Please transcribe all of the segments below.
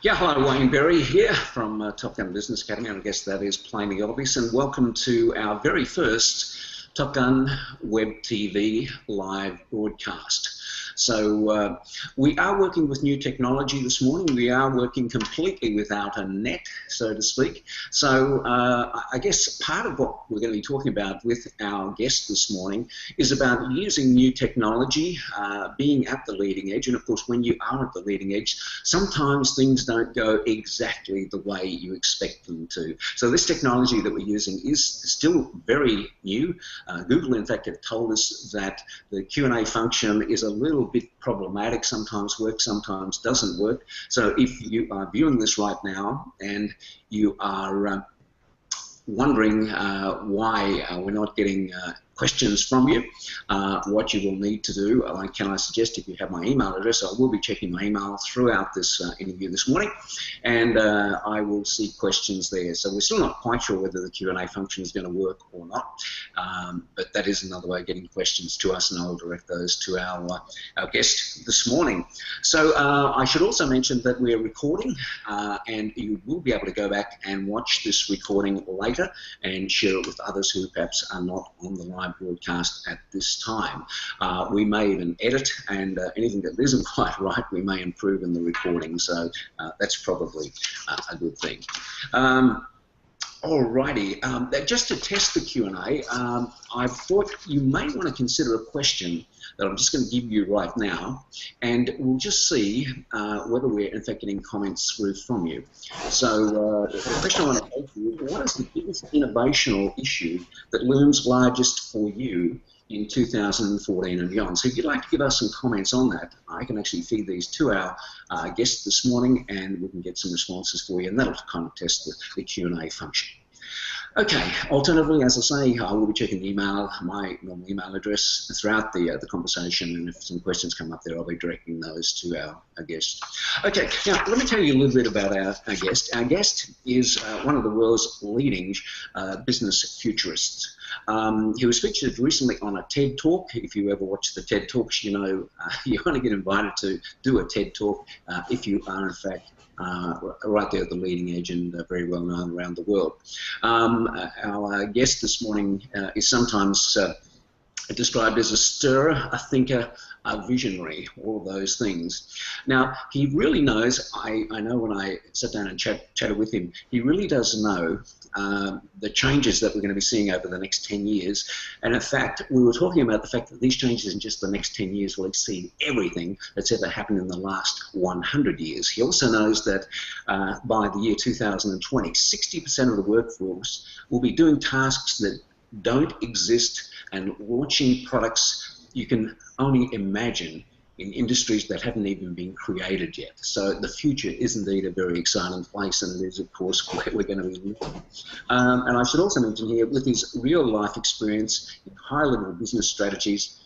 Yeah, hello, Wayne Berry here from Top Gun Business Academy, and I guess that is plainly obvious, and welcome to our very first Top Gun Web TV live broadcast. So we are working with new technology this morning. We are working completely without a net, so to speak. So I guess part of what we're going to be talking about with our guest this morning is about using new technology, being at the leading edge. And of course, when you are at the leading edge, sometimes things don't go exactly the way you expect them to. So this technology that we're using is still very new. Google, in fact, have told us that the Q&A function is a little bit problematic, sometimes works, sometimes doesn't work. So if you are viewing this right now and you are wondering why we're not getting questions from you, what you will need to do, can I suggest if you have my email address, I will be checking my email throughout this interview this morning, and I will see questions there. So we're still not quite sure whether the Q&A function is going to work or not, but that is another way of getting questions to us, and I'll direct those to our guest this morning. So I should also mention that we're recording, and you will be able to go back and watch this recording later and share it with others who perhaps are not on the live broadcast at this time. We may even edit, and anything that isn't quite right we may improve in the recording, so that's probably a good thing. Alrighty, just to test the Q&A, I thought you may want to consider a question that I'm just going to give you right now, and we'll just see whether we're in fact getting comments through from you. So the question I want to ask you, what is the biggest innovational issue that looms largest for you in 2014 and beyond? So if you'd like to give us some comments on that, I can actually feed these to our guest this morning, and we can get some responses for you, and that'll kind of test the Q&A function. Okay, alternatively, as I say, I will be checking the email, my normal email address throughout the conversation, and if some questions come up there, I'll be directing those to our guest. Okay, now let me tell you a little bit about our guest. Our guest is one of the world's leading business futurists. He was featured recently on a TED Talk. If you ever watch the TED Talks, you know you only get invited to do a TED Talk if you are in fact right there at the leading edge and very well known around the world. Our guest this morning is sometimes described as a stirrer, a thinker, a visionary, all of those things. Now, he really knows, I know when I sat down and chatted with him, he really does know the changes that we're going to be seeing over the next 10 years. And in fact, we were talking about the fact that these changes in just the next 10 years will exceed everything that's ever happened in the last 100 years. He also knows that by the year 2020, 60% of the workforce will be doing tasks that don't exist and launching products you can only imagine in industries that haven't even been created yet. So the future is indeed a very exciting place, and it is, of course, where we're going to be living. And I should also mention here, with his real-life experience in high-level business strategies,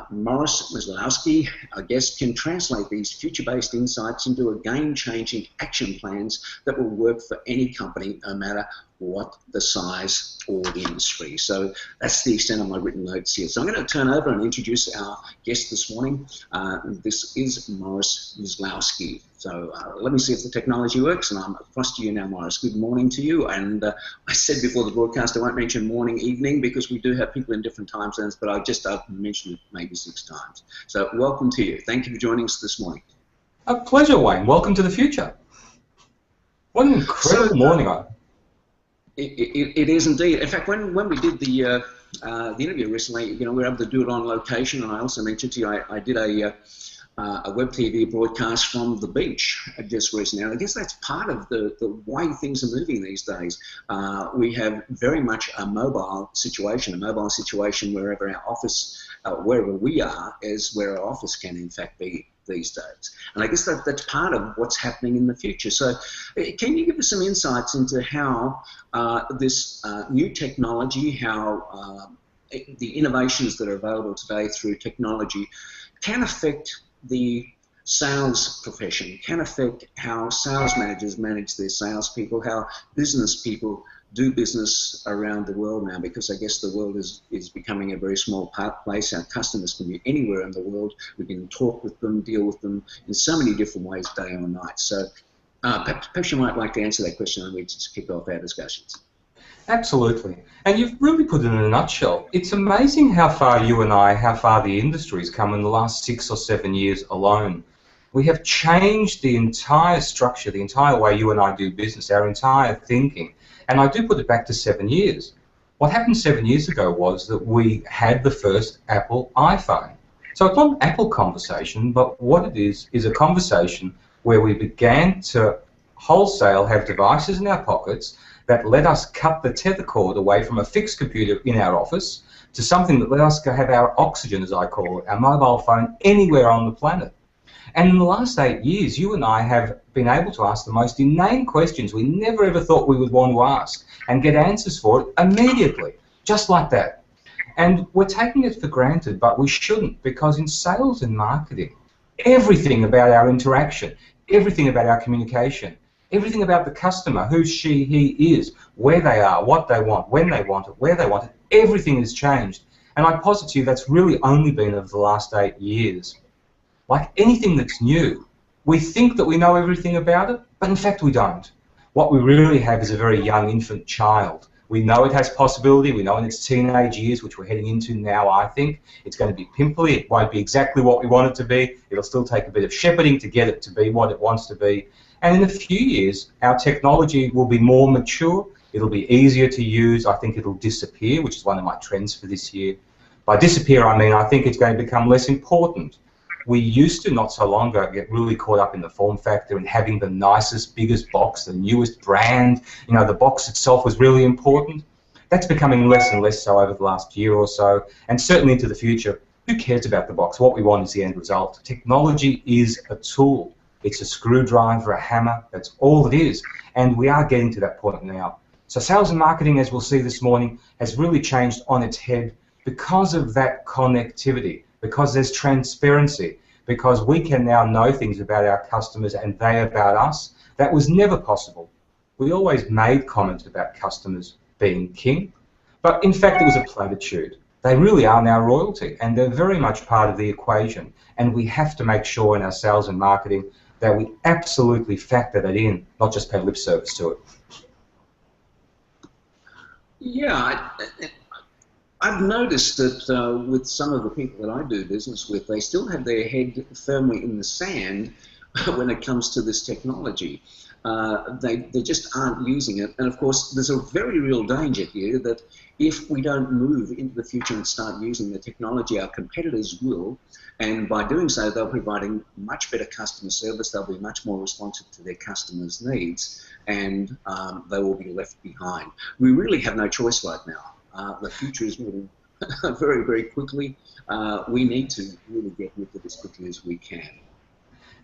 Morris Miselowski, our guest, can translate these future-based insights into a game-changing action plans that will work for any company, no matter what the size or the industry. So that's the extent of my written notes here. So I'm going to turn over and introduce our guest this morning. This is Morris Miselowski. So let me see if the technology works, and I'm across to you now, Morris. Good morning to you. And I said before the broadcast I won't mention morning, evening, because we do have people in different time zones, but I've mentioned it maybe 6 times. So welcome to you. Thank you for joining us this morning. A pleasure, Wayne. Welcome to the future. What an incredible morning. It is indeed. In fact, when we did the interview recently, we were able to do it on location, and I also mentioned to you I did a web TV broadcast from the beach just recently. And I guess that's part of the way things are moving these days. We have very much a mobile situation wherever our office, wherever we are, is where our office can in fact be these days. And I guess that's part of what's happening in the future. So can you give us some insights into how this new technology, how the innovations that are available today through technology can affect the sales profession, can affect how sales managers manage their salespeople, how business people do business around the world now, because I guess the world is becoming a very small place. Our customers can be anywhere in the world. We can talk with them, deal with them in so many different ways, day or night. So Perhaps you might like to answer that question and we just kick off our discussions. Absolutely. And you've really put it in a nutshell. It's amazing how far how far the industry's come in the last 6 or 7 years alone. We have changed the entire structure, the entire way you and I do business, our entire thinking. And I do put it back to 7 years. What happened 7 years ago was that we had the first Apple iPhone. So it's not an Apple conversation, but what it is a conversation where we began to wholesale have devices in our pockets that let us cut the tether cord away from a fixed computer in our office to something that let us have our oxygen, as I call it, our mobile phone, anywhere on the planet. And in the last 8 years, you and I have been able to ask the most inane questions we never ever thought we would want to ask and get answers for it immediately, just like that. And we're taking it for granted, but we shouldn't, because in sales and marketing, everything about our interaction, everything about our communication, everything about the customer, who she, he is, where they are, what they want, when they want it, where they want it, everything has changed. And I posit to you that's really only been over the last 8 years. Like anything that's new, we think that we know everything about it, but in fact we don't. What we really have is a very young infant child. We know it has possibility, we know in its teenage years, which we're heading into now, I think, it's going to be pimply, it won't be exactly what we want it to be, it'll still take a bit of shepherding to get it to be what it wants to be. And in a few years, our technology will be more mature, it'll be easier to use, I think it'll disappear, which is one of my trends for this year. By disappear, I mean I think it's going to become less important. We used to, not so long ago, get really caught up in the form factor and having the nicest, biggest box, the newest brand. You know, the box itself was really important. That's becoming less and less so over the last year or so, and certainly into the future. Who cares about the box? What we want is the end result. Technology is a tool. It's a screwdriver, a hammer. That's all it is. And we are getting to that point now. So sales and marketing, as we'll see this morning, has really changed on its head because of that connectivity, because there's transparency, because we can now know things about our customers and they about us. That was never possible. We always made comments about customers being king, but in fact it was a platitude. They really are now royalty, and they're very much part of the equation, and we have to make sure in our sales and marketing that we absolutely factor that in, not just pay lip service to it. Yeah, I've noticed that with some of the people that I do business with, they still have their head firmly in the sand when it comes to this technology. They just aren't using it. And of course, there's a very real danger here that if we don't move into the future and start using the technology, our competitors will. And by doing so, they'll be providing much better customer service. They'll be much more responsive to their customers' needs, and they will be left behind. We really have no choice right now. The future is moving very, very quickly. We need to really get rid of this as quickly as we can.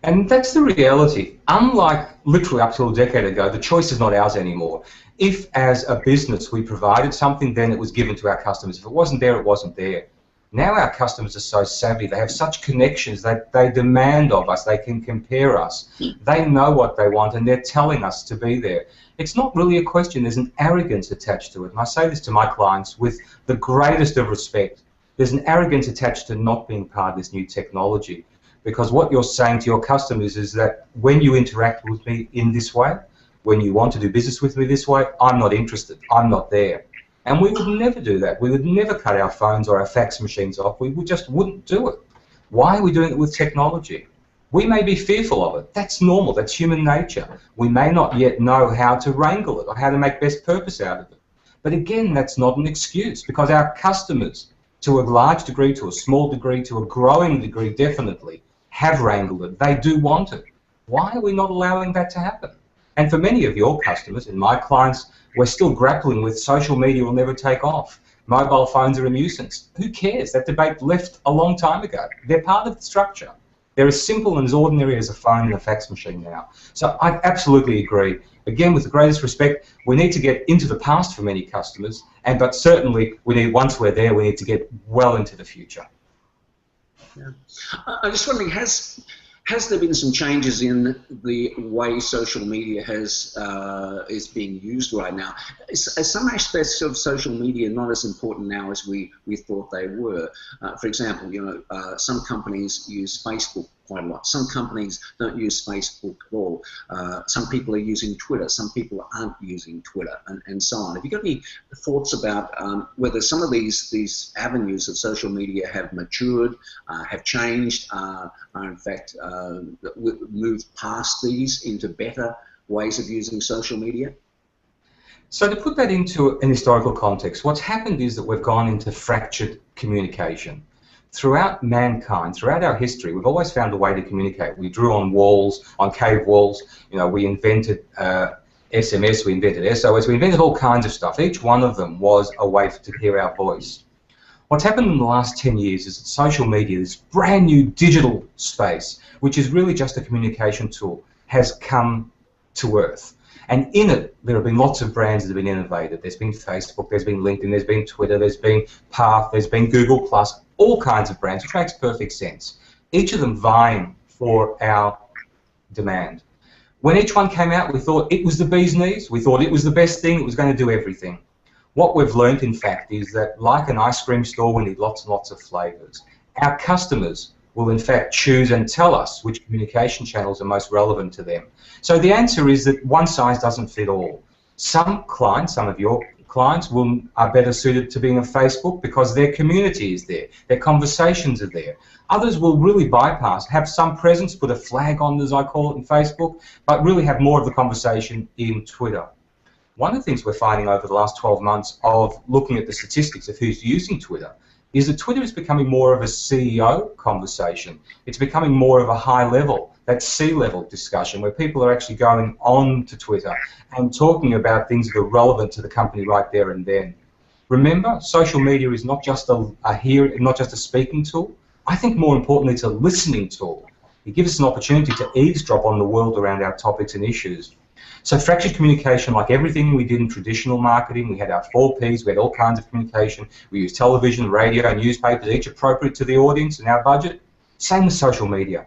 And that's the reality. Unlike literally up till a decade ago, the choice is not ours anymore. If, as a business, we provided something, then it was given to our customers. If it wasn't there, it wasn't there. Now our customers are so savvy. They have such connections that they demand of us. They can compare us. They know what they want, and they're telling us to be there. It's not really a question. There's an arrogance attached to it. And I say this to my clients with the greatest of respect. There's an arrogance attached to not being part of this new technology. Because what you're saying to your customers is that when you interact with me in this way, when you want to do business with me this way, I'm not interested. I'm not there. And we would never do that. We would never cut our phones or our fax machines off. We just wouldn't do it. Why are we doing it with technology? We may be fearful of it. That's normal. That's human nature. We may not yet know how to wrangle it or how to make best purpose out of it. But again, that's not an excuse, because our customers, to a large degree, to a small degree, to a growing degree, definitely, have wrangled it. They do want it. Why are we not allowing that to happen? And for many of your customers and my clients, we're still grappling with social media will never take off. Mobile phones are a nuisance. Who cares? That debate left a long time ago. They're part of the structure. They're as simple and as ordinary as a phone and a fax machine now. So I absolutely agree. Again, with the greatest respect, we need to get into the past for many customers, but certainly once we're there, we need to get well into the future. Yeah. I'm just wondering, has there been some changes in the way social media is being used right now? Is some aspects of social media not as important now as we thought they were? For example, some companies use Facebook quite a lot. Some companies don't use Facebook at all. Some people are using Twitter. Some people aren't using Twitter, and so on. Have you got any thoughts about whether some of these avenues of social media have matured, have changed, are in fact moved past these into better ways of using social media? So to put that into an historical context, what's happened is that we've gone into fractured communication. Throughout mankind, throughout our history, we've always found a way to communicate. We drew on walls, on cave walls. You know, we invented SMS, we invented SOS, we invented all kinds of stuff. Each one of them was a way to hear our voice. What's happened in the last 10 years is that social media, this brand new digital space, which is really just a communication tool, has come to earth. And in it, there have been lots of brands that have been innovated. There's been Facebook, there's been LinkedIn, there's been Twitter, there's been Path, there's been Google+, all kinds of brands, which makes perfect sense. Each of them vying for our demand. When each one came out, we thought it was the bee's knees. We thought it was the best thing. It was going to do everything. What we've learned, in fact, is that like an ice cream store, we need lots and lots of flavors. Our customers will in fact choose and tell us which communication channels are most relevant to them. So the answer is that one size doesn't fit all. Some clients, some of your clients, are better suited to being on Facebook because their community is there, their conversations are there. Others will really bypass, have some presence, put a flag on, as I call it, in Facebook, but really have more of the conversation in Twitter. One of the things we're finding over the last 12 months of looking at the statistics of who's using Twitter is that Twitter is becoming more of a CEO conversation. It's becoming more of a high level, that C-level discussion where people are actually going on to Twitter and talking about things that are relevant to the company right there and then. Remember, social media is not just not just a speaking tool. I think more importantly, it's a listening tool. It gives us an opportunity to eavesdrop on the world around our topics and issues. So fractured communication, like everything we did in traditional marketing, we had our 4 Ps, we had all kinds of communication. We used television, radio, newspapers, each appropriate to the audience and our budget. Same with social media.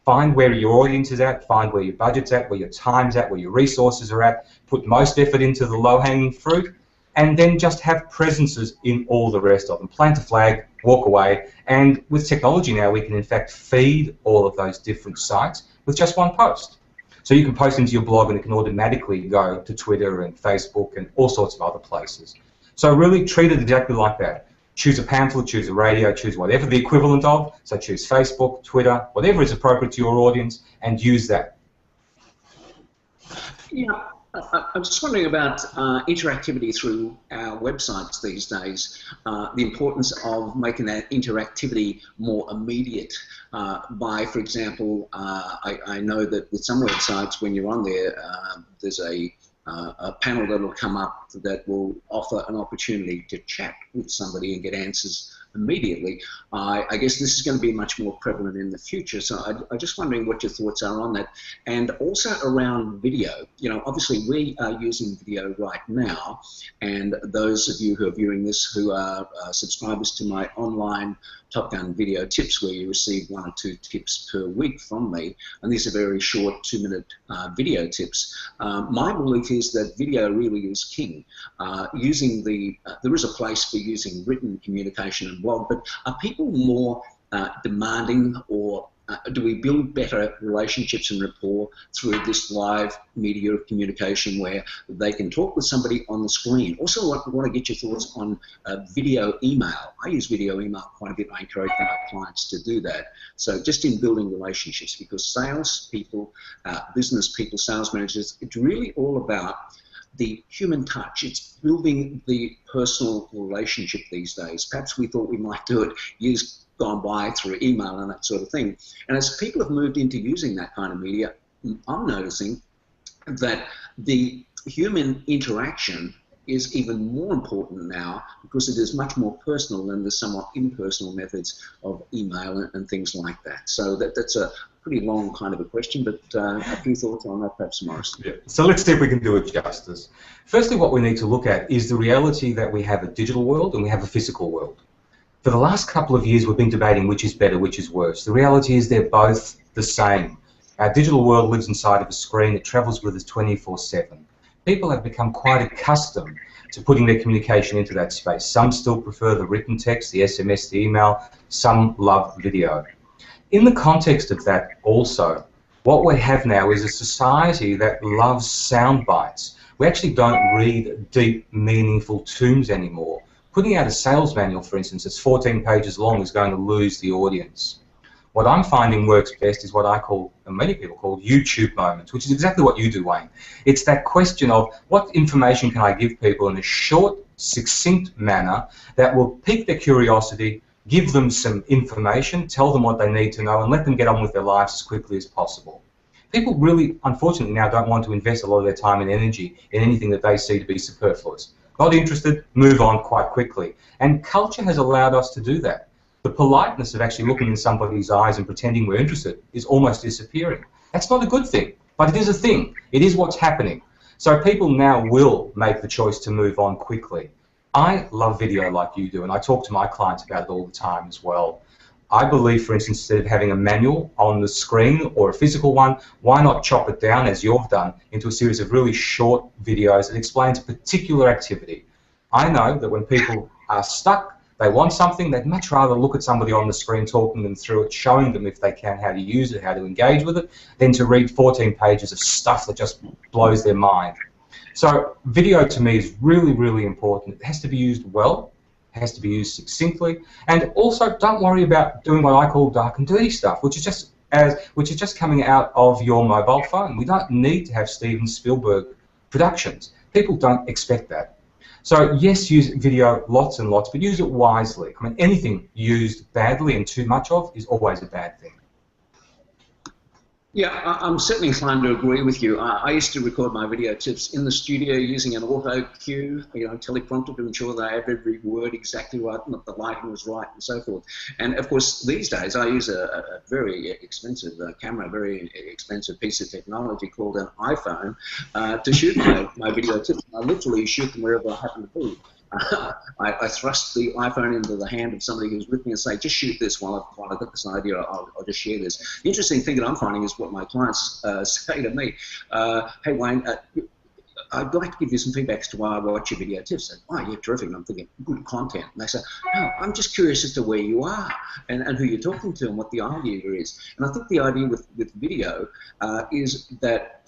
Find where your audience is at, find where your budget's at, where your time's at, where your resources are at, put most effort into the low-hanging fruit, and then just have presences in all the rest of them. Plant a flag, walk away, and with technology now we can in fact feed all of those different sites with just one post. So you can post into your blog and it can automatically go to Twitter and Facebook and all sorts of other places. So really treat it exactly like that. Choose a pamphlet, choose a radio, choose whatever the equivalent of. So choose Facebook, Twitter, whatever is appropriate to your audience, and use that. Yeah, I'm just wondering about interactivity through our websites these days, the importance of making that interactivity more immediate by, for example, I know that with some websites when you're on there, there's a panel that will come up that will offer an opportunity to chat with somebody and get answers immediately. I guess this is going to be much more prevalent in the future, so I'm just wondering what your thoughts are on that. And also around video. You know, obviously we are using video right now, and those of you who are viewing this who are subscribers to my online Top Gun video tips, where you receive 1 or 2 tips per week from me, and these are very short 2-minute video tips. My belief is that video really is king. There is a place for using written communication and blog, but are people more demanding, or do we build better relationships and rapport through this live media of communication where they can talk with somebody on the screen? Also, I want to get your thoughts on video email. I use video email quite a bit. I encourage my clients to do that. So just in building relationships, because sales people, business people, sales managers, it's really all about the human touch. It's building the personal relationship these days. Perhaps we thought we might do it years gone by through email and that sort of thing. And as people have moved into using that kind of media, I'm noticing that the human interaction is even more important now because it is much more personal than the somewhat impersonal methods of email and things like that. So that's a pretty long kind of a question, but a few thoughts on that perhaps, Morris. Yeah. So let's see if we can do it justice. Firstly, what we need to look at is the reality that we have a digital world and we have a physical world. For the last couple of years, we've been debating which is better, which is worse. The reality is they're both the same. Our digital world lives inside of a screen. It travels with us 24/7. People have become quite accustomed to putting their communication into that space. Some still prefer the written text, the SMS, the email. Some love video. in the context of that also, what we have now is a society that loves sound bites. We actually don't read deep, meaningful tomes anymore. Putting out a sales manual, for instance, that's 14 pages long is going to lose the audience. What I'm finding works best is what I call, and many people call, YouTube moments, which is exactly what you do, Wayne. It's that question of what information can I give people in a short, succinct manner that will pique their curiosity, give them some information, tell them what they need to know, and let them get on with their lives as quickly as possible. People really, unfortunately, now don't want to invest a lot of their time and energy in anything that they see to be superfluous. Not interested, move on quite quickly. And culture has allowed us to do that. The politeness of actually looking in somebody's eyes and pretending we're interested is almost disappearing. That's not a good thing, but it is a thing. It is what's happening. So people now will make the choice to move on quickly. I love video like you do, and I talk to my clients about it all the time as well. I believe, for instance, instead of having a manual on the screen or a physical one, why not chop it down, as you've done, into a series of really short videos that explains a particular activity. I know that when people are stuck, they want something, they'd much rather look at somebody on the screen talking them through it, showing them if they can how to use it, how to engage with it, than to read 14 pages of stuff that just blows their mind. So video to me is really, really important. It has to be used well, it has to be used succinctly, and also don't worry about doing what I call dark and dirty stuff, which is just coming out of your mobile phone. We don't need to have Steven Spielberg productions. People don't expect that. So yes, use video lots and lots, but use it wisely. I mean, anything used badly and too much of is always a bad thing. Yeah, I'm certainly inclined to agree with you. I used to record my video tips in the studio using an auto cue, teleprompter to ensure that I have every word exactly right and that the lighting was right and so forth. And of course, these days I use a very expensive camera, a very expensive piece of technology called an iPhone to shoot my video tips. I literally shoot them wherever I happen to be. I thrust the iPhone into the hand of somebody who's with me and say, just shoot this while I've got this idea, I'll just share this. The interesting thing that I'm finding is what my clients say to me, hey Wayne, I'd like to give you some feedback as to why I watch your video tips. Oh, yeah, terrific. And I'm thinking, good content. And they say, no, I'm just curious as to where you are and who you're talking to and what the idea is. And I think the idea with video is that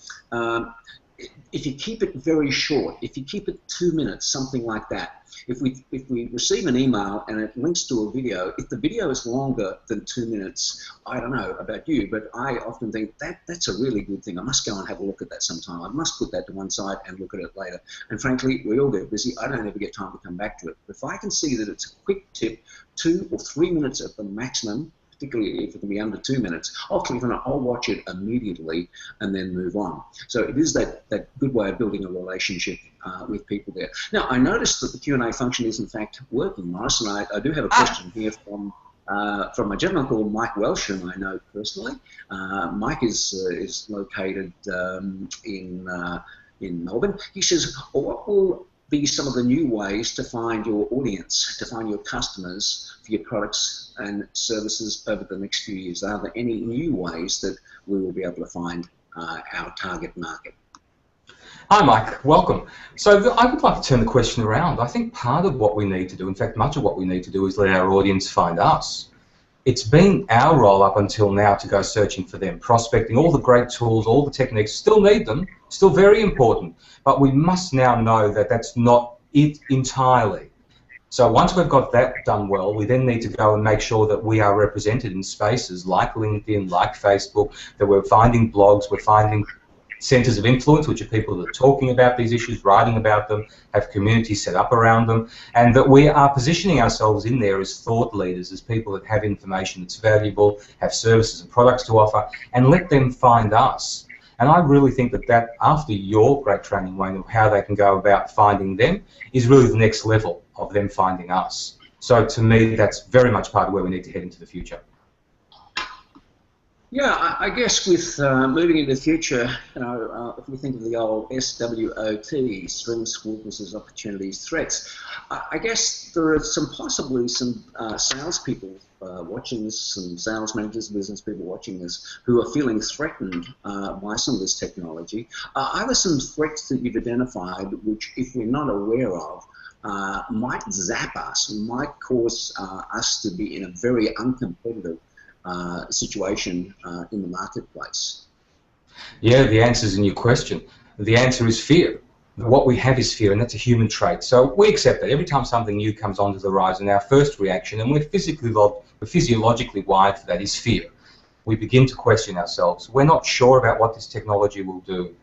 if you keep it very short, if you keep it 2 minutes, something like that, if we receive an email and it links to a video, if the video is longer than 2 minutes, I don't know about you, but I often think that's a really good thing. I must go and have a look at that sometime. I must put that to one side and look at it later. And frankly, we all get busy. I don't ever get time to come back to it. But if I can see that it's a quick tip, 2 or 3 minutes at the maximum, particularly if it can be under 2 minutes, I'll click on it, I'll watch it immediately and then move on. So it is that good way of building a relationship with people there. Now, I noticed that the Q&A function is in fact working, Morris, and I do have a question here from a gentleman called Mike Welsh, whom I know personally. Mike is located in Melbourne. He says, what will be some of the new ways to find your audience, to find your customers for your products and services over the next few years? Are there any new ways that we will be able to find our target market? Hi Mike, welcome. So I would like to turn the question around. I think part of what we need to do, in fact much of what we need to do, is let our audience find us. It's been our role up until now to go searching for them, prospecting, all the great tools, all the techniques, still need them, still very important, but we must now know that that's not it entirely. So once we've got that done well, we then need to go and make sure that we are represented in spaces like LinkedIn, like Facebook, that we're finding blogs, we're finding centres of influence, which are people that are talking about these issues, writing about them, have communities set up around them, and that we are positioning ourselves in there as thought leaders, as people that have information that's valuable, have services and products to offer, and let them find us. And I really think that after your great training, Wayne, of how they can go about finding them, is really the next level of them finding us. So to me, that's very much part of where we need to head into the future. Yeah, I guess with moving into the future, if we think of the old SWOT, strengths, weaknesses, opportunities, threats, I guess there are possibly some salespeople watching this, some sales managers, business people watching this, who are feeling threatened by some of this technology. Are there some threats that you've identified which, if we're not aware of, might zap us, might cause us to be in a very uncompetitive situation in the marketplace? Yeah, the answer is in your question. The answer is fear. What we have is fear, and that's a human trait. So we accept that every time something new comes onto the horizon, our first reaction, and we're physiologically wired for that, is fear. We begin to question ourselves. We're not sure about what this technology will do.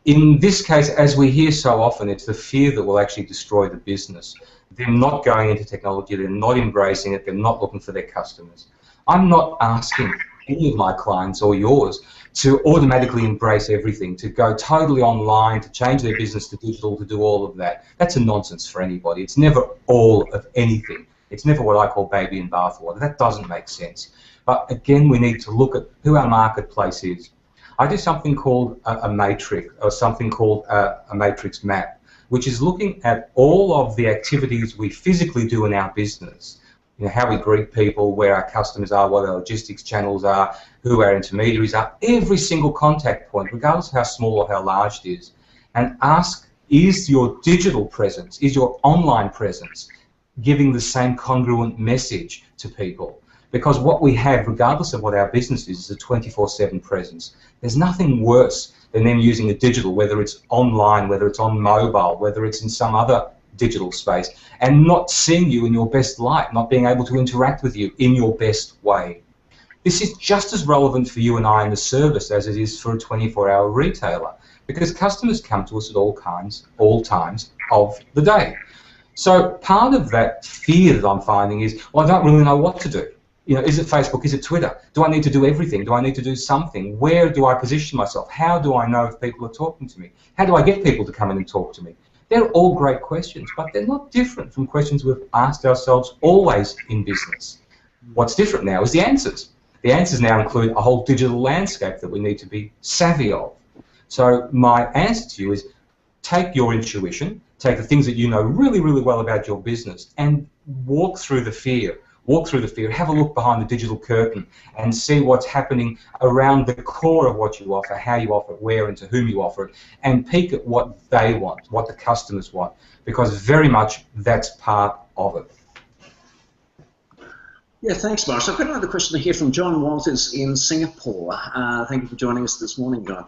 In this case, as we hear so often, it's the fear that will actually destroy the business. They're not going into technology, they're not embracing it, they're not looking for their customers. I'm not asking any of my clients or yours to automatically embrace everything, to go totally online, to change their business to digital, to do all of that. That's a nonsense for anybody. It's never all of anything. It's never what I call baby in bathwater. That doesn't make sense. But again, we need to look at who our marketplace is. I do something called a matrix, or something called a matrix map, which is looking at all of the activities we physically do in our business. You know, how we greet people, where our customers are, what our logistics channels are, who our intermediaries are, every single contact point, regardless of how small or how large it is, and ask, is your digital presence, is your online presence giving the same congruent message to people? Because what we have, regardless of what our business is a 24/7 presence. There's nothing worse than them using a digital, whether it's online, whether it's on mobile, whether it's in some other digital space, and not seeing you in your best light, not being able to interact with you in your best way. This is just as relevant for you and I in the service as it is for a 24-hour retailer, because customers come to us at all times of the day. So part of that fear that I'm finding is, well, I don't really know what to do. You know, is it Facebook? Is it Twitter? Do I need to do everything? Do I need to do something? Where do I position myself? How do I know if people are talking to me? How do I get people to come in and talk to me? They're all great questions, but they're not different from questions we've asked ourselves always in business. What's different now is the answers. The answers now include a whole digital landscape that we need to be savvy of. So my answer to you is, take your intuition, take the things that you know really, really well about your business, and walk through the fear. Walk through the fear, have a look behind the digital curtain and see what's happening around the core of what you offer, how you offer it, where and to whom you offer it, and peek at what they want, what the customers want, because very much that's part of it. Yeah, thanks, Morris. I've got another question here from John Walters in Singapore. Thank you for joining us this morning, John.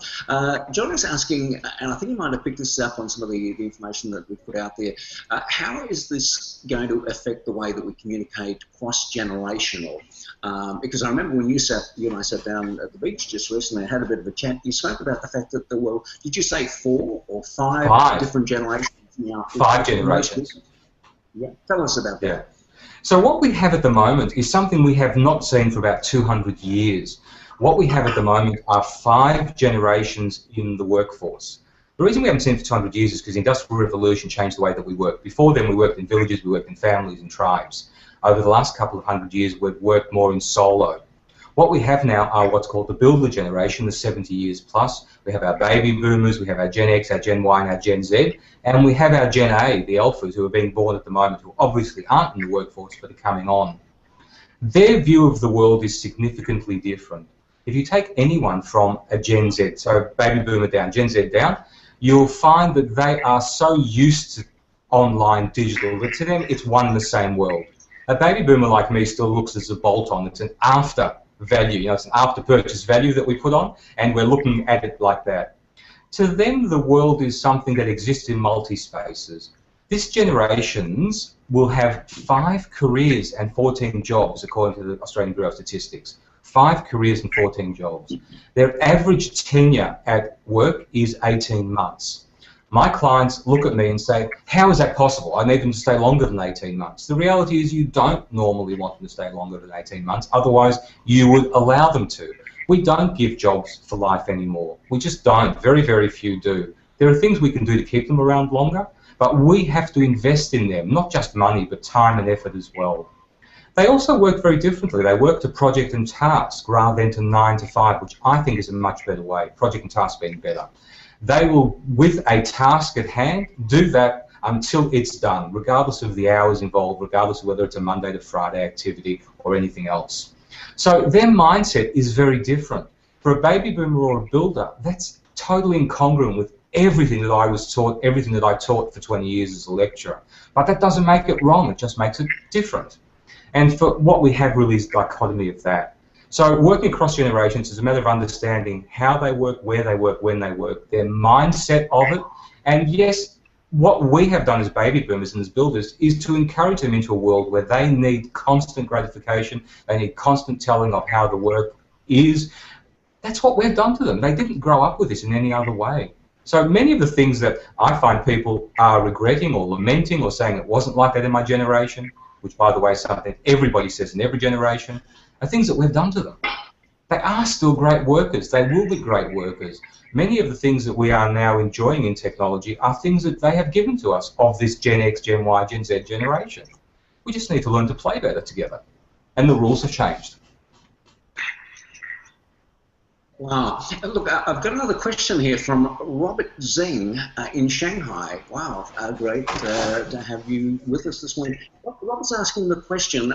John is asking, and I think you might have picked this up on some of the information that we put out there, how is this going to affect the way that we communicate cross-generational? Because I remember when you and I sat down at the beach just recently and had a bit of a chat, you spoke about the fact that there were, did you say 4 or 5 different generations? Now, 5 generations. Yeah, tell us about that. Yeah. So what we have at the moment is something we have not seen for about 200 years. What we have at the moment are 5 generations in the workforce. The reason we haven't seen it for 200 years is because the Industrial Revolution changed the way that we work. Before then, we worked in villages, we worked in families and tribes. Over the last couple of 100 years, we've worked more in solo. What we have now are what's called the builder generation, the 70 years plus. We have our baby boomers, we have our Gen X, our Gen Y, and our Gen Z, and we have our Gen A, the alphas, who are being born at the moment, who obviously aren't in the workforce but are coming on. Their view of the world is significantly different. If you take anyone from a Gen Z, so baby boomer down, Gen Z down, you'll find that they are so used to online digital that to them it's one and the same world. A baby boomer like me still looks as a bolt-on. It's an after value, you know, it's an after-purchase value that we put on, and we're looking at it like that. To them, the world is something that exists in multi-spaces. This generations will have 5 careers and 14 jobs, according to the Australian Bureau of Statistics. 5 careers and 14 jobs. Their average tenure at work is 18 months. My clients look at me and say, how is that possible? I need them to stay longer than 18 months. The reality is you don't normally want them to stay longer than 18 months, otherwise you would allow them to. We don't give jobs for life anymore. We just don't. Very, very few do. There are things we can do to keep them around longer, but we have to invest in them, not just money, but time and effort as well. They also work very differently. They work to project and task rather than to 9 to 5, which I think is a much better way, project and task being better. They will, with a task at hand, do that until it's done, regardless of the hours involved, regardless of whether it's a Monday to Friday activity or anything else. So their mindset is very different. For a baby boomer or a builder, that's totally incongruent with everything that I was taught, everything that I taught for 20 years as a lecturer. But that doesn't make it wrong, it just makes it different. And for what we have really is dichotomy of that. So working across generations is a matter of understanding how they work, where they work, when they work, their mindset of it. And yes, what we have done as baby boomers and as builders is to encourage them into a world where they need constant gratification, they need constant telling of how the work is. That's what we've done to them. They didn't grow up with this in any other way. So many of the things that I find people are regretting or lamenting or saying it wasn't like that in my generation, which by the way is something everybody says in every generation, are things that we've done to them. They are still great workers. They will be great workers. Many of the things that we are now enjoying in technology are things that they have given to us of this Gen X, Gen Y, Gen Z generation. We just need to learn to play better together. And the rules have changed. Wow. Look, I've got another question here from Robert Zeng in Shanghai. Wow, great to have you with us this morning. Robert's asking the question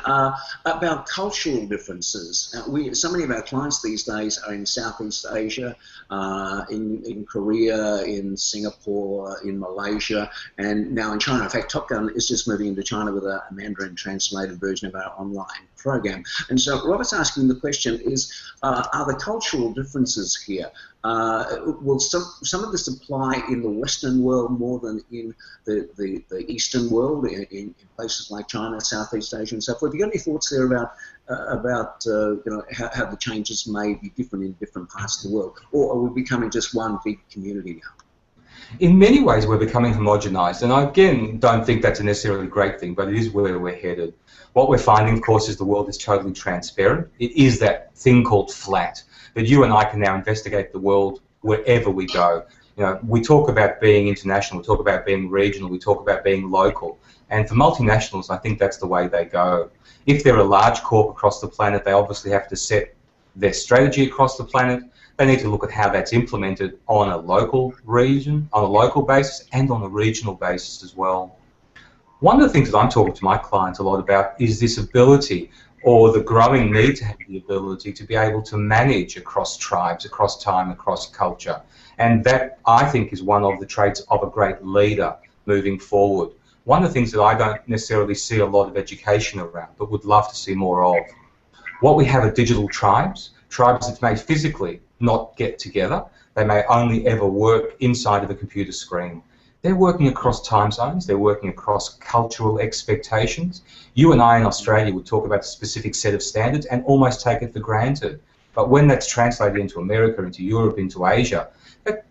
about cultural differences. So many of our clients these days are in Southeast Asia, in Korea, in Singapore, in Malaysia, and now in China. In fact, Top Gun is just moving into China with a Mandarin translated version of our online program. And so Robert's asking the question is, are the cultural differences here, will some of this apply in the Western world more than in the Eastern world, in places like China, Southeast Asia, and so forth? Have you got any thoughts there about you know, how the changes may be different in different parts of the world, or are we becoming just one big community now? In many ways, we're becoming homogenized, and I again don't think that's a necessarily great thing, but it is where we're headed. What we're finding, of course, is the world is totally transparent. It is that thing called flat, that you and I can now investigate the world wherever we go. You know, we talk about being international, we talk about being regional, we talk about being local, and for multinationals, I think that's the way they go. If they're a large corp across the planet, they obviously have to set their strategy across the planet. They need to look at how that's implemented on a local region, on a local basis, and on a regional basis as well. One of the things that I'm talking to my clients a lot about is this ability, or the growing need to have the ability to be able to manage across tribes, across time, across culture. And that, I think, is one of the traits of a great leader moving forward. One of the things that I don't necessarily see a lot of education around, but would love to see more of. What we have are digital tribes, tribes that may physically not get together. They may only ever work inside of a computer screen. They're working across time zones, they're working across cultural expectations. You and I in Australia would talk about a specific set of standards and almost take it for granted. But when that's translated into America, into Europe, into Asia,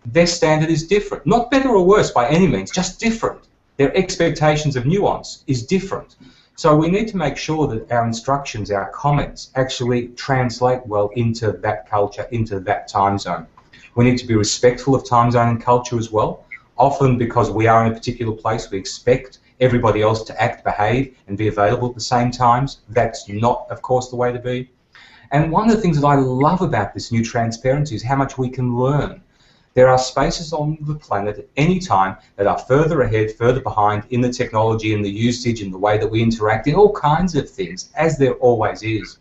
their standard is different. Not better or worse by any means, just different. Their expectations of nuance is different. So we need to make sure that our instructions, our comments, actually translate well into that culture, into that time zone. We need to be respectful of time zone and culture as well. Often because we are in a particular place, we expect everybody else to act, behave, and be available at the same times. That's not, of course, the way to be. And one of the things that I love about this new transparency is how much we can learn. There are spaces on the planet at any time that are further ahead, further behind in the technology, in the usage, in the way that we interact, in all kinds of things, as there always is.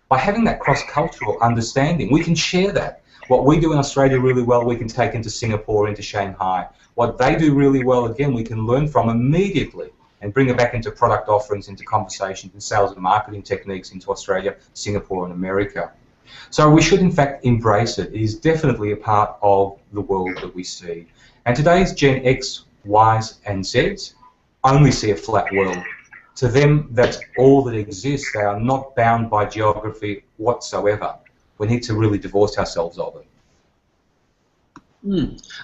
By having that cross-cultural understanding, we can share that. What we do in Australia really well, we can take into Singapore, into Shanghai. What they do really well, again, we can learn from immediately and bring it back into product offerings, into conversations and sales and marketing techniques into Australia, Singapore and America. So we should in fact embrace it. It is definitely a part of the world that we see. And today's Gen X, Ys and Zs only see a flat world. To them, that's all that exists. They are not bound by geography whatsoever. We need to really divorce ourselves of it.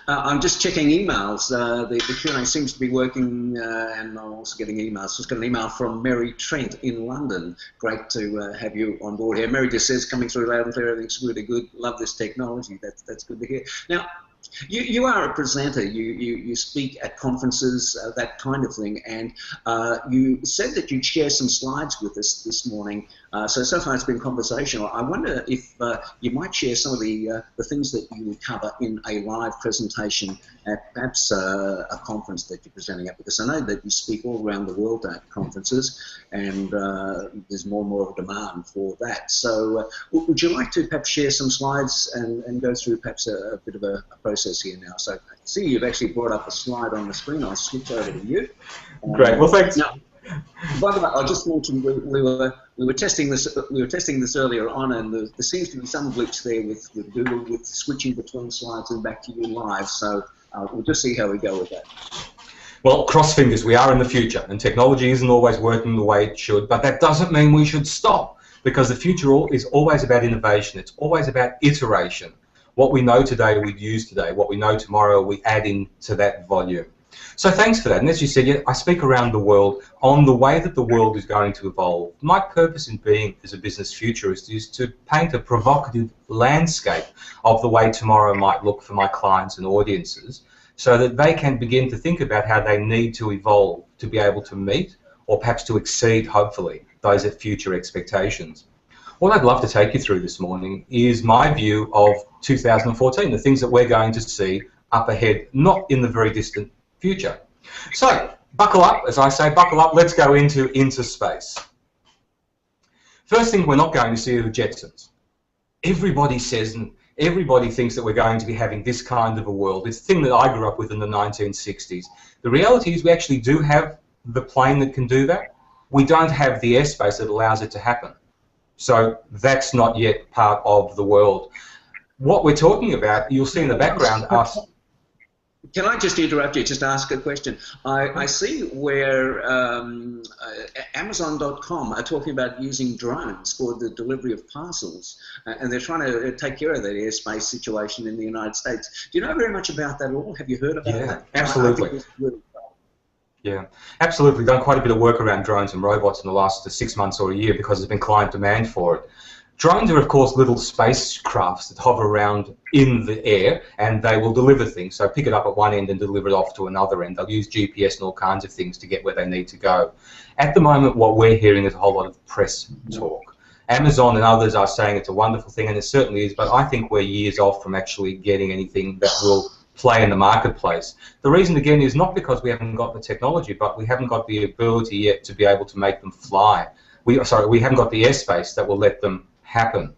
I'm just checking emails. The Q&A seems to be working, and I'm also getting emails. Just got an email from Mary Trent in London. Great to have you on board here. Mary just says, coming through loud and clear, everything's really good. Love this technology. That's good to hear. Now, you are a presenter. You speak at conferences, that kind of thing, and you said that you'd share some slides with us this morning. So far it's been conversational. I wonder if you might share some of the things that you would cover in a live presentation at perhaps a conference that you're presenting at, because I know that you speak all around the world at conferences, and there's more and more of a demand for that. So would you like to perhaps share some slides and go through perhaps a bit of a process here now? So I see you've actually brought up a slide on the screen. I'll switch over to you. Great. Well, thanks. By the way, I just mentioned we were testing this earlier on, and there seems to be some glitch there with Google with switching between slides and back to you live. So we'll just see how we go with that. Well, cross fingers, we are in the future, and technology isn't always working the way it should, but that doesn't mean we should stop, because the future is always about innovation. It's always about iteration. What we know today, we use today. What we know tomorrow, we add into that volume. So thanks for that. And as you said, yeah, I speak around the world on the way that the world is going to evolve. My purpose in being as a business futurist is to paint a provocative landscape of the way tomorrow might look for my clients and audiences, so that they can begin to think about how they need to evolve to be able to meet, or perhaps to exceed, hopefully, those future expectations. What I'd love to take you through this morning is my view of 2014, the things that we're going to see up ahead, not in the very distant future. So, buckle up, as I say, buckle up, let's go into space. First thing we're not going to see are the Jetsons. Everybody says, and everybody thinks that we're going to be having this kind of a world. It's a thing that I grew up with in the 1960s. The reality is we actually do have the plane that can do that. We don't have the airspace that allows it to happen. So that's not yet part of the world. What we're talking about, you'll see in the background, us. Can I just interrupt you, just ask a question? I see where Amazon.com are talking about using drones for the delivery of parcels, and they're trying to take care of that airspace situation in the United States. Do you know very much about that at all? Have you heard about that? Absolutely. Yeah, absolutely. Done quite a bit of work around drones and robots in the last 6 months or a year because there's been client demand for it. Drones are, of course, little spacecrafts that hover around in the air, and they will deliver things. So pick it up at one end and deliver it off to another end. They'll use GPS and all kinds of things to get where they need to go. At the moment, what we're hearing is a whole lot of press talk. Amazon and others are saying it's a wonderful thing, and it certainly is, but I think we're years off from actually getting anything that will play in the marketplace. The reason, again, is not because we haven't got the technology, but we haven't got the ability yet to be able to make them fly. We haven't got the airspace that will let them happen.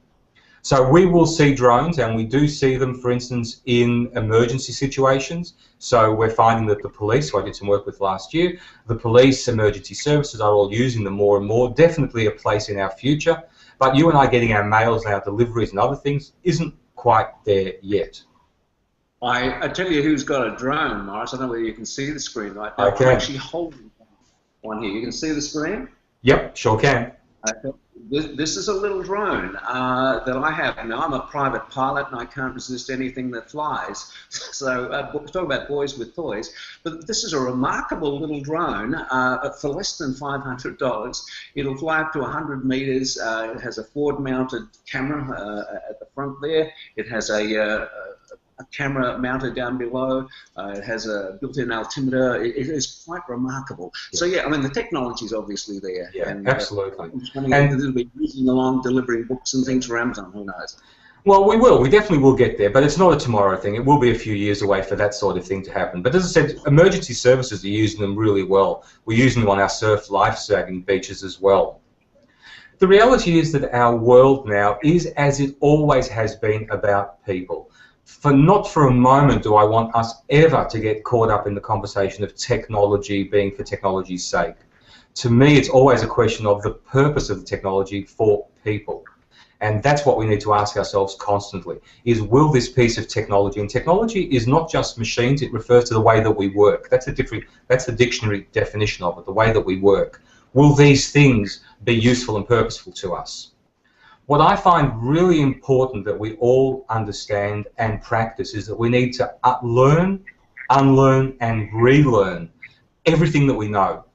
So we will see drones, and we do see them, for instance, in emergency situations. So we're finding that the police, who I did some work with last year, the police, emergency services are all using them more and more. Definitely a place in our future. But you and I getting our mails and our deliveries and other things isn't quite there yet. I tell you who's got a drone, Morris. I don't know whether you can see the screen right now. Okay. I'm actually holding one here. You can see the screen? Yep, sure can. This is a little drone that I have. Now, I'm a private pilot, and I can't resist anything that flies. So, talk about boys with toys. But this is a remarkable little drone for less than $500. It'll fly up to 100 meters. It has a forward-mounted camera at the front there. It has a camera mounted down below. It has a built-in altimeter. It is quite remarkable. Yeah. So yeah, I mean the technology is obviously there. Yeah, and, absolutely. And it'll be cruising along, delivering books and things for Amazon. Who knows? Well, we will. We definitely will get there, but it's not a tomorrow thing. It will be a few years away for that sort of thing to happen. But as I said, emergency services are using them really well. We're using them on our surf life-saving beaches as well. The reality is that our world now is, as it always has been, about people. Not for a moment do I want us ever to get caught up in the conversation of technology being for technology's sake. To me, it's always a question of the purpose of the technology for people. And that's what we need to ask ourselves constantly, is will this piece of technology, and technology is not just machines, it refers to the way that we work. That's the dictionary definition of it, the way that we work. Will these things be useful and purposeful to us? What I find really important that we all understand and practice is that we need to learn, unlearn, and relearn everything that we know.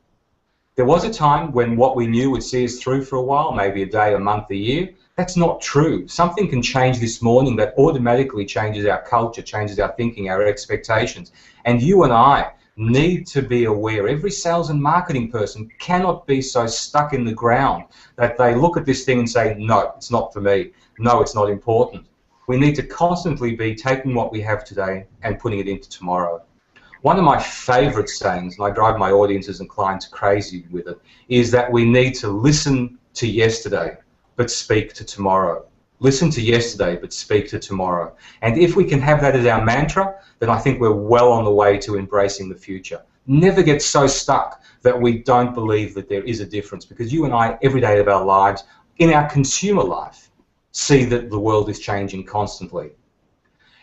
There was a time when what we knew would see us through for a while, maybe a day, a month, a year. That's not true. Something can change this morning that automatically changes our culture, changes our thinking, our expectations. And you and I need to be aware. Every sales and marketing person cannot be so stuck in the ground that they look at this thing and say, no, it's not for me. No, it's not important. We need to constantly be taking what we have today and putting it into tomorrow. One of my favorite sayings, and I drive my audiences and clients crazy with it, is that we need to listen to yesterday, but speak to tomorrow. Listen to yesterday, but speak to tomorrow. And if we can have that as our mantra, then I think we're well on the way to embracing the future. never get so stuck that we don't believe that there is a difference, because you and I, every day of our lives, in our consumer life, see that the world is changing constantly.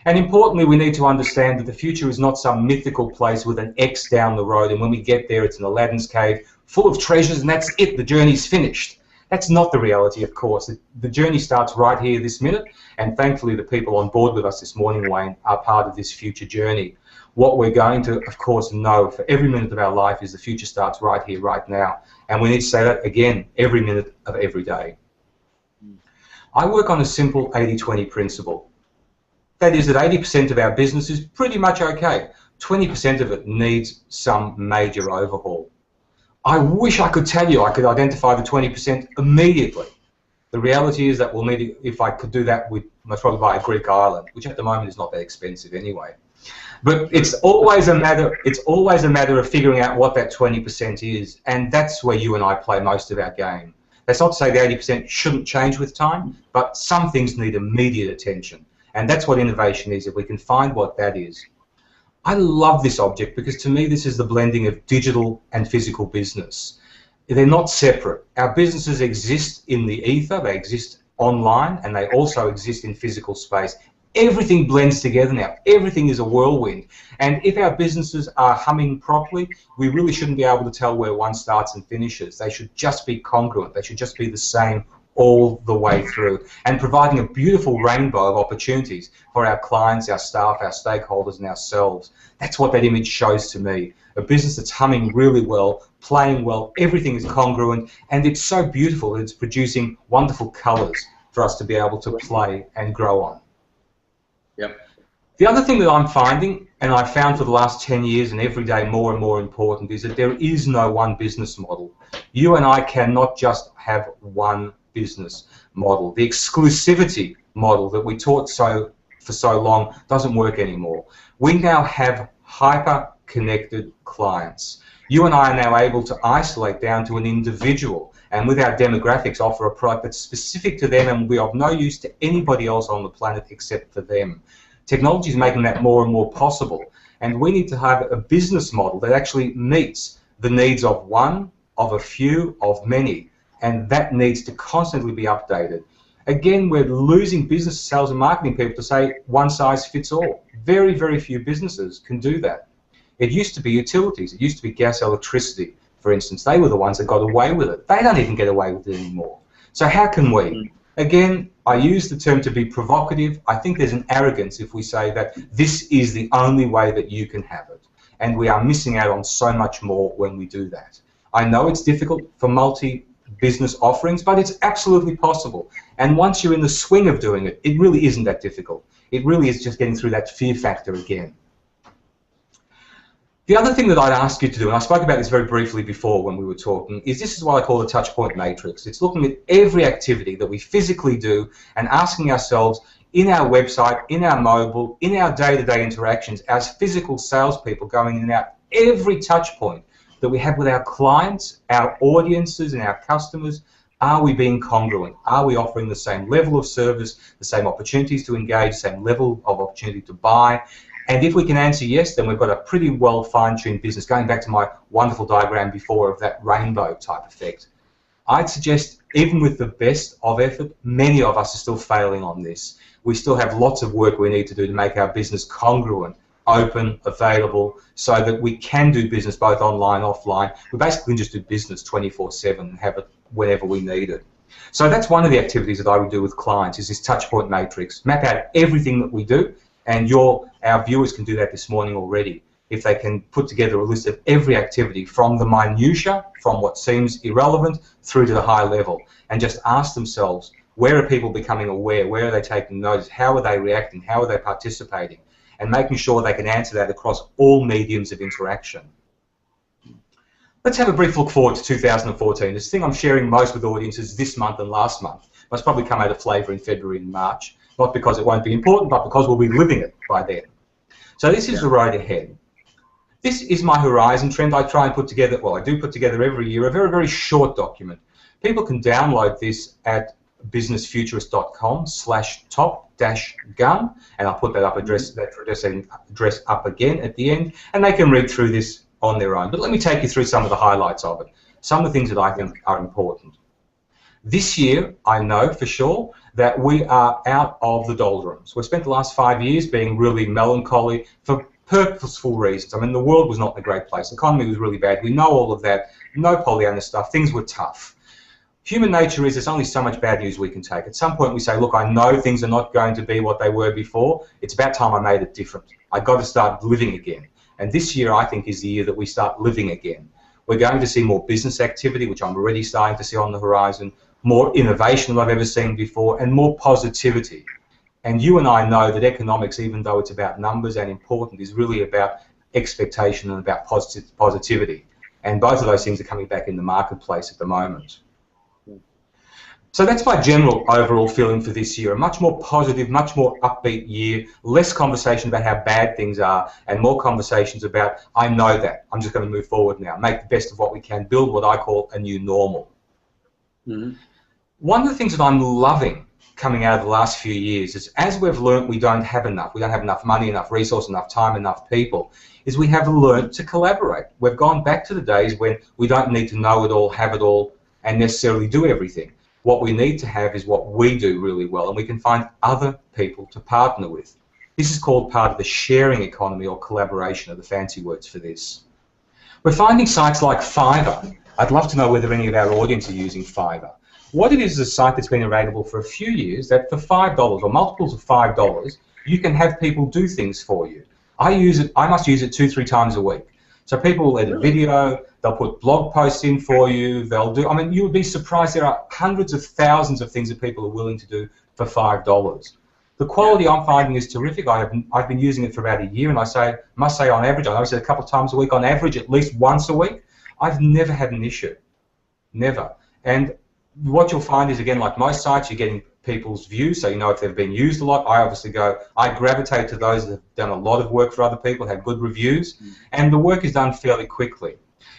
And importantly, we need to understand that the future is not some mythical place with an X down the road, and when we get there, it's an Aladdin's cave full of treasures, and that's it, the journey's finished. That's not the reality, of course. The journey starts right here this minute, and thankfully the people on board with us this morning, Wayne, are part of this future journey. What we're going to, of course, know for every minute of our life is the future starts right here, right now. And we need to say that again every minute of every day. I work on a simple 80-20 principle. That is that 80% of our business is pretty much okay. 20% of it needs some major overhaul. I wish I could tell you I could identify the 20% immediately. The reality is that we'll need, if I could do that, we'd most probably buy a Greek island, which at the moment is not that expensive anyway. But it's always a matter of figuring out what that 20% is, and that's where you and I play most of our game. That's not to say the 80% shouldn't change with time, but some things need immediate attention. And that's what innovation is, if we can find what that is. I love this object because to me this is the blending of digital and physical business. They're not separate. Our businesses exist in the ether, they exist online, and they also exist in physical space. Everything blends together now. Everything is a whirlwind. And if our businesses are humming properly, we really shouldn't be able to tell where one starts and finishes. They should just be congruent. They should just be the same all the way through, and providing a beautiful rainbow of opportunities for our clients, our staff, our stakeholders, and ourselves. That's what that image shows to me. A business that's humming really well, playing well, everything is congruent, and it's so beautiful that it's producing wonderful colours for us to be able to play and grow on. Yep. The other thing that I'm finding, and I've found for the last 10 years and every day more and more important, is that there is no one business model. You and I cannot just have one business model. The exclusivity model that we taught for so long doesn't work anymore. We now have hyper-connected clients. You and I are now able to isolate down to an individual, and with our demographics offer a product that's specific to them and will be of no use to anybody else on the planet except for them. Technology is making that more and more possible, and we need to have a business model that actually meets the needs of one, of a few, of many, and that needs to constantly be updated. Again, we're losing business sales and marketing people to say one size fits all. Very, very few businesses can do that. It used to be utilities. It used to be gas, electricity, for instance. They were the ones that got away with it. They don't even get away with it anymore. So how can we? Again, I use the term to be provocative. I think there's an arrogance if we say that this is the only way that you can have it. And we are missing out on so much more when we do that. I know it's difficult for multi-business offerings, but it's absolutely possible. And once you're in the swing of doing it, it really isn't that difficult. It really is just getting through that fear factor again. The other thing that I'd ask you to do, and I spoke about this very briefly before when we were talking, is this is what I call the touchpoint matrix. It's looking at every activity that we physically do and asking ourselves in our website, in our mobile, in our day-to-day interactions, as physical salespeople going in and out, every touch point that we have with our clients, our audiences, and our customers, are we being congruent? Are we offering the same level of service, the same opportunities to engage, same level of opportunity to buy? And if we can answer yes, then we've got a pretty well fine-tuned business. Going back to my wonderful diagram before of that rainbow type effect, I'd suggest even with the best of effort, many of us are still failing on this. We still have lots of work we need to do to make our business congruent, open, available, so that we can do business both online, offline. We basically can just do business 24/7 and have it whenever we need it. So that's one of the activities that I would do with clients, is this touchpoint matrix. Map out everything that we do, and our viewers can do that this morning already. If they can put together a list of every activity from the minutiae, from what seems irrelevant, through to the high level, and just ask themselves, where are people becoming aware? Where are they taking notice? How are they reacting? How are they participating? And making sure they can answer that across all mediums of interaction. Let's have a brief look forward to 2014. This thing I'm sharing most with audiences this month and last month must probably come out of flavour in February and March. Not because it won't be important, but because we'll be living it by then. So this is the road ahead. This is my horizon trend. I try and put together, well, I do put together every year, a very, very short document. People can download this at businessfuturist.com/top-gun, and I'll put that address up again at the end, and they can read through this on their own. But let me take you through some of the highlights of it, some of the things that I think are important. This year, I know for sure that we are out of the doldrums. We've spent the last 5 years being really melancholy for purposeful reasons. I mean, the world was not in a great place. The economy was really bad. We know all of that. No Pollyanna stuff. Things were tough. Human nature is there's only so much bad news we can take. At some point we say, look, I know things are not going to be what they were before. It's about time I made it different. I've got to start living again. And this year, I think, is the year that we start living again. We're going to see more business activity, which I'm already starting to see on the horizon, more innovation than I've ever seen before, and more positivity. And you and I know that economics, even though it's about numbers and important, is really about expectation and about positivity. And both of those things are coming back in the marketplace at the moment. So that's my general overall feeling for this year. A much more positive, much more upbeat year, less conversation about how bad things are, and more conversations about, I know that, I'm just going to move forward now, make the best of what we can, build what I call a new normal. Mm-hmm. One of the things that I'm loving coming out of the last few years is, as we've learnt we don't have enough money, enough resource, enough time, enough people, is we have learnt to collaborate. We've gone back to the days when we don't need to know it all, have it all, and necessarily do everything. What we need to have is what we do really well, and we can find other people to partner with. This is called part of the sharing economy, or collaboration are the fancy words for this. We're finding sites like Fiverr. I'd love to know whether any of our audience are using Fiverr. What it is a site that's been available for a few years that for $5 or multiples of $5, you can have people do things for you. I use it. I must use it 2-3 times a week. So people will edit video, they'll put blog posts in for you, they'll do, I mean, you would be surprised, there are hundreds of thousands of things that people are willing to do for $5. The quality I'm finding is terrific. I've been using it for about a year, and I must say on average, I know I said a couple of times a week, on average at least once a week, I've never had an issue, never. And what you'll find is, again, like most sites, you're getting people's views, so you know if they've been used a lot. I gravitate to those that have done a lot of work for other people, have good reviews, and the work is done fairly quickly.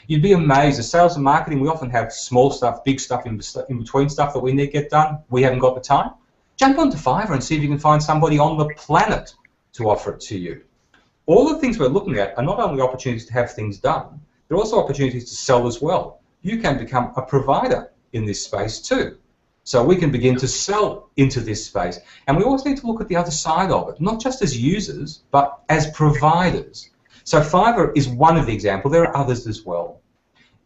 You'd be amazed. As sales and marketing, we often have small stuff, big stuff in between stuff that we need to get done. We haven't got the time. Jump onto Fiverr and see if you can find somebody on the planet to offer it to you. All the things we're looking at are not only opportunities to have things done, they're also opportunities to sell as well. You can become a provider in this space too. So we can begin to sell into this space. And we always need to look at the other side of it, not just as users, but as providers. So Fiverr is one of the examples. There are others as well.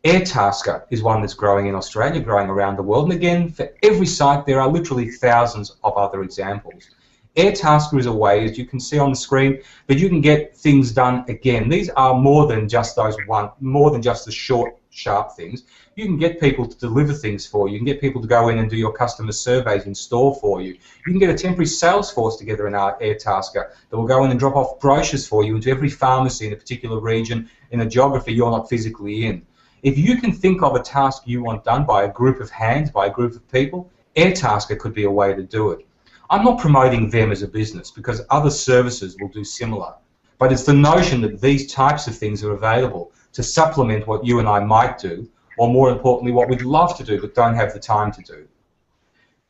Airtasker is one that's growing in Australia, growing around the world. And again, for every site, there are literally thousands of other examples. Airtasker is a way, as you can see on the screen, that you can get things done again. These are more than just the short, sharp things. You can get people to deliver things for you. You can get people to go in and do your customer surveys in store for you. You can get a temporary sales force together in our Airtasker that will go in and drop off brochures for you into every pharmacy in a particular region, in a geography you're not physically in. If you can think of a task you want done by a group of hands, by a group of people, Airtasker could be a way to do it. I'm not promoting them as a business because other services will do similar, but it's the notion that these types of things are available to supplement what you and I might do, or more importantly, what we'd love to do but don't have the time to do.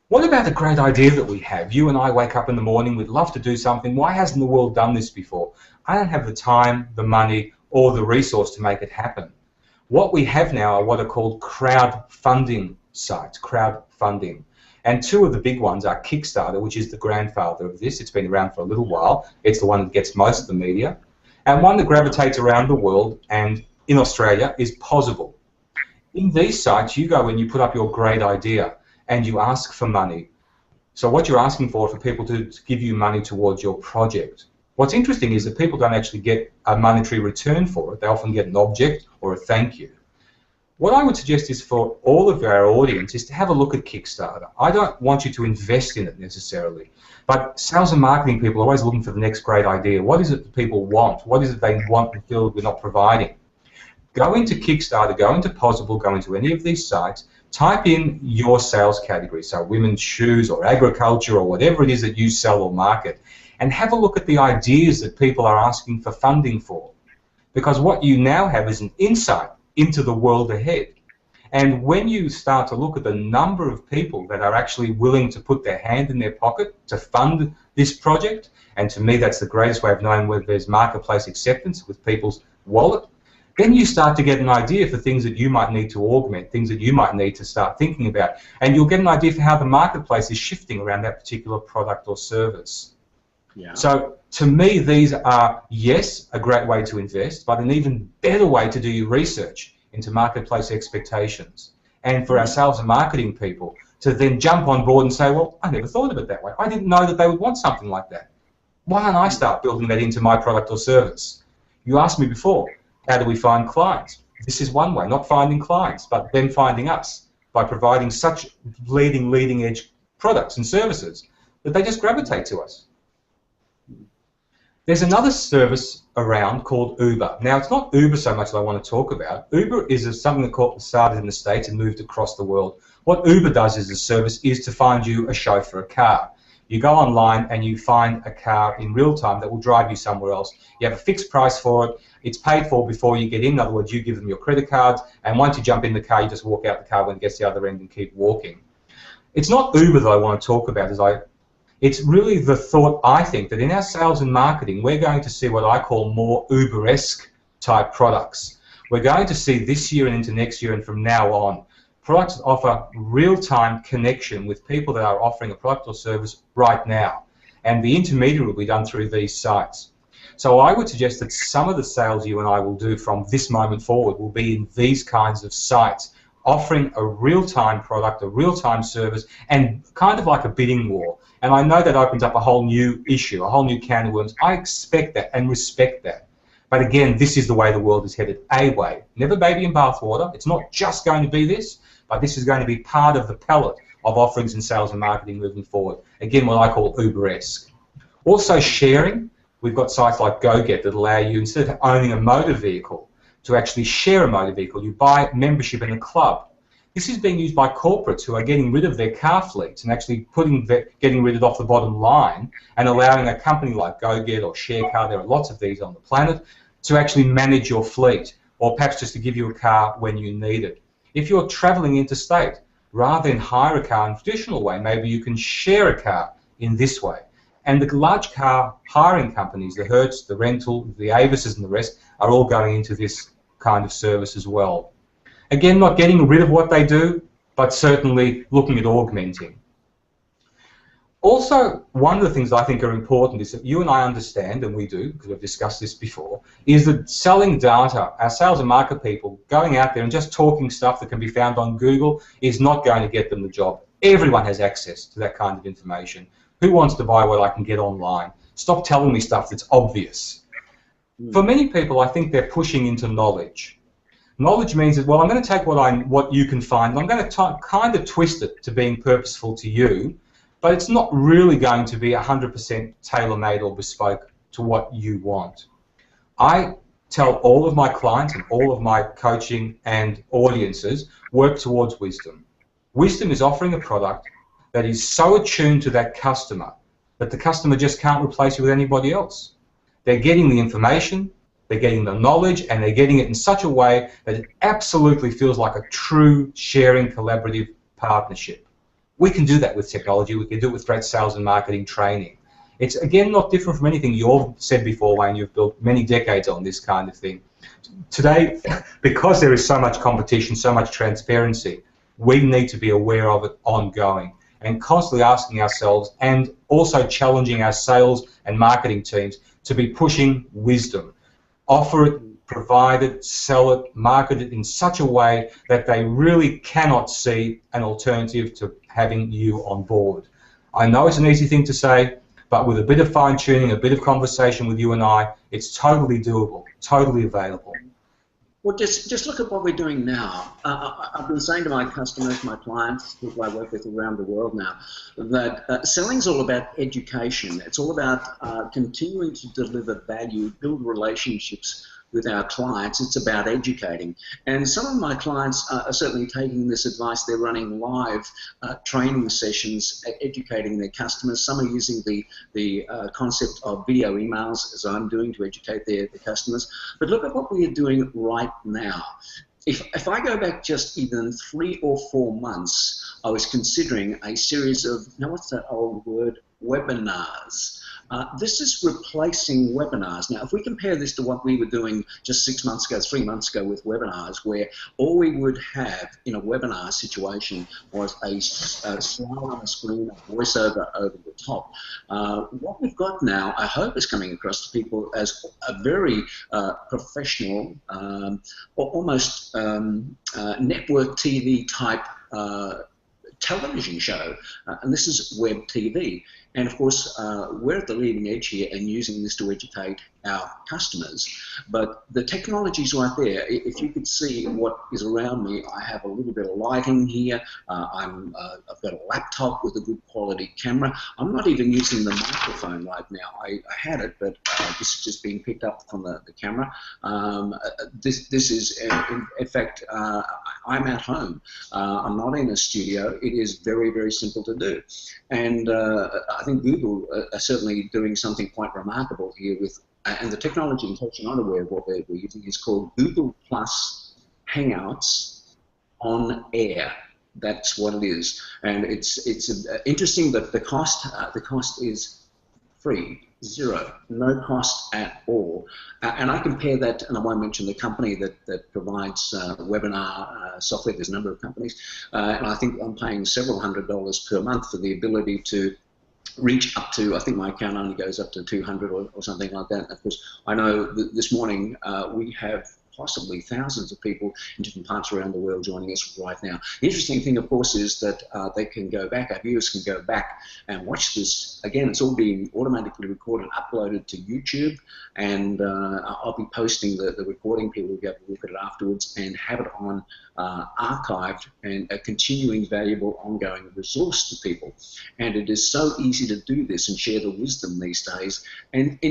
What about the great idea that we have? You and I wake up in the morning, we'd love to do something. Why hasn't the world done this before? I don't have the time, the money, or the resource to make it happen. What we have now are what are called crowdfunding sites, crowdfunding. And two of the big ones are Kickstarter, which is the grandfather of this. It's been around for a little while. It's the one that gets most of the media. And one that gravitates around the world and in Australia is Possible. In these sites, you go and you put up your great idea and you ask for money. So what you're asking for people to give you money towards your project. What's interesting is that people don't actually get a monetary return for it. They often get an object or a thank you. What I would suggest is for all of our audience is to have a look at Kickstarter. I don't want you to invest in it necessarily, but sales and marketing people are always looking for the next great idea. What is it that people want? What is it they want and feel we're not providing? Go into Kickstarter, go into Possible, go into any of these sites, type in your sales category, so women's shoes or agriculture or whatever it is that you sell or market, and have a look at the ideas that people are asking for funding for. Because what you now have is an insight into the world ahead. And when you start to look at the number of people that are actually willing to put their hand in their pocket to fund this project, and to me that's the greatest way of knowing whether there's marketplace acceptance with people's wallet, Then you start to get an idea for things that you might need to augment, things that you might need to start thinking about, and you'll get an idea for how the marketplace is shifting around that particular product or service. Yeah. So to me, these are, yes, a great way to invest, but an even better way to do your research into marketplace expectations. And for our sales and marketing people to then jump on board and say, well, I never thought of it that way. I didn't know that they would want something like that. Why don't I start building that into my product or service? You asked me before, how do we find clients? This is one way, not finding clients, but them finding us by providing such leading edge products and services that they just gravitate to us. There's another service around called Uber. Now, it's not Uber so much that I want to talk about. Uber is something that started in the States and moved across the world. What Uber does as a service is to find you a chauffeur, a car. You go online and you find a car in real time that will drive you somewhere else. You have a fixed price for it. It's paid for before you get in. In other words, you give them your credit cards, and once you jump in the car, you just walk out the car when it gets to the other end and keep walking. It's not Uber that I want to talk about. It's really the thought, I think, that in our sales and marketing, we're going to see what I call more Uber-esque type products. We're going to see this year and into next year and from now on, products that offer real-time connection with people that are offering a product or service right now. And the intermediary will be done through these sites. So I would suggest that some of the sales you and I will do from this moment forward will be in these kinds of sites, offering a real-time product, a real-time service, and kind of like a bidding war. And I know that opens up a whole new issue, a whole new can of worms. I expect that and respect that. But again, this is the way the world is headed, a way. Never baby in bathwater. It's not just going to be this, but this is going to be part of the palette of offerings in sales and marketing moving forward. Again, what I call Uber-esque. Also sharing. We've got sites like GoGet that allow you, instead of owning a motor vehicle, to actually share a motor vehicle. You buy membership in a club. This is being used by corporates who are getting rid of their car fleets and actually getting rid of it off the bottom line and allowing a company like GoGet or ShareCar, there are lots of these on the planet, to actually manage your fleet, or perhaps just to give you a car when you need it. If you're traveling interstate, rather than hire a car in a traditional way, maybe you can share a car in this way. And the large car hiring companies, the Hertz, the Rental, the Avises and the rest, are all going into this kind of service as well. Again, not getting rid of what they do, but certainly looking at augmenting. Also, one of the things I think are important is that you and I understand, and we do, because we've discussed this before, is that selling data, our sales and market people, going out there and just talking stuff that can be found on Google is not going to get them the job. Everyone has access to that kind of information. Who wants to buy what I can get online? Stop telling me stuff that's obvious. For many people, I think they're pushing into knowledge. Knowledge means that, well, I'm going to take what you can find, and I'm going to kind of twist it to being purposeful to you, but it's not really going to be 100% tailor-made or bespoke to what you want. I tell all of my clients and all of my coaching and audiences, work towards wisdom. Wisdom is offering a product that is so attuned to that customer that the customer just can't replace you with anybody else. They're getting the information, they're getting the knowledge, and they're getting it in such a way that it absolutely feels like a true sharing, collaborative partnership. We can do that with technology. We can do it with great sales and marketing training. It's, again, not different from anything you've said before, Wayne. You've built many decades on this kind of thing. Today, because there is so much competition, so much transparency, we need to be aware of it ongoing and constantly asking ourselves, and also challenging our sales and marketing teams to be pushing wisdom. Offer it, provide it, sell it, market it in such a way that they really cannot see an alternative to having you on board. I know it's an easy thing to say, but with a bit of fine-tuning, a bit of conversation with you and I, it's totally doable, totally available. Well, just look at what we're doing now. I've been saying to my customers, my clients, people I work with around the world now, that selling's all about education. It's all about continuing to deliver value, build relationships with our clients. It's about educating. And some of my clients are certainly taking this advice. They're running live training sessions, educating their customers. Some are using the concept of video emails, as I'm doing, to educate their customers. But look at what we are doing right now. If I go back just even 3 or 4 months, I was considering a series of, now what's that old word, webinars. This is replacing webinars. Now, if we compare this to what we were doing just 6 months ago, 3 months ago with webinars, where all we would have in a webinar situation was a slide on a screen, a voiceover over the top. What we've got now, I hope, is coming across to people as a very professional, or almost network TV type television show, and this is web TV. And of course, we're at the leading edge here and using this to educate our customers. But the technology's right there. If you could see what is around me, I have a little bit of lighting here. I've got a laptop with a good quality camera. I'm not even using the microphone right now. I had it, but this is just being picked up from the camera. This is, in fact, I'm at home. I'm not in a studio. It is very, very simple to do. And I think Google are certainly doing something quite remarkable here with, and the technology, in case you're not aware of what we're using, is called Google Plus Hangouts on Air. That's what it is, and it's interesting that the cost is free, zero, no cost at all. And I compare that, and I won't mention the company that provides webinar software. There's a number of companies, and I think I'm paying several $100s per month for the ability to reach up to, I think my account only goes up to 200 or something like that. Of course, I know that this morning we have possibly thousands of people in different parts around the world joining us right now. The interesting thing, of course, is that they can go back, our viewers can go back and watch this. Again, it's all being automatically recorded, uploaded to YouTube, and I'll be posting the recording. People will be able to look at it afterwards and have it on archived and a continuing valuable ongoing resource to people. And it is so easy to do this and share the wisdom these days. And in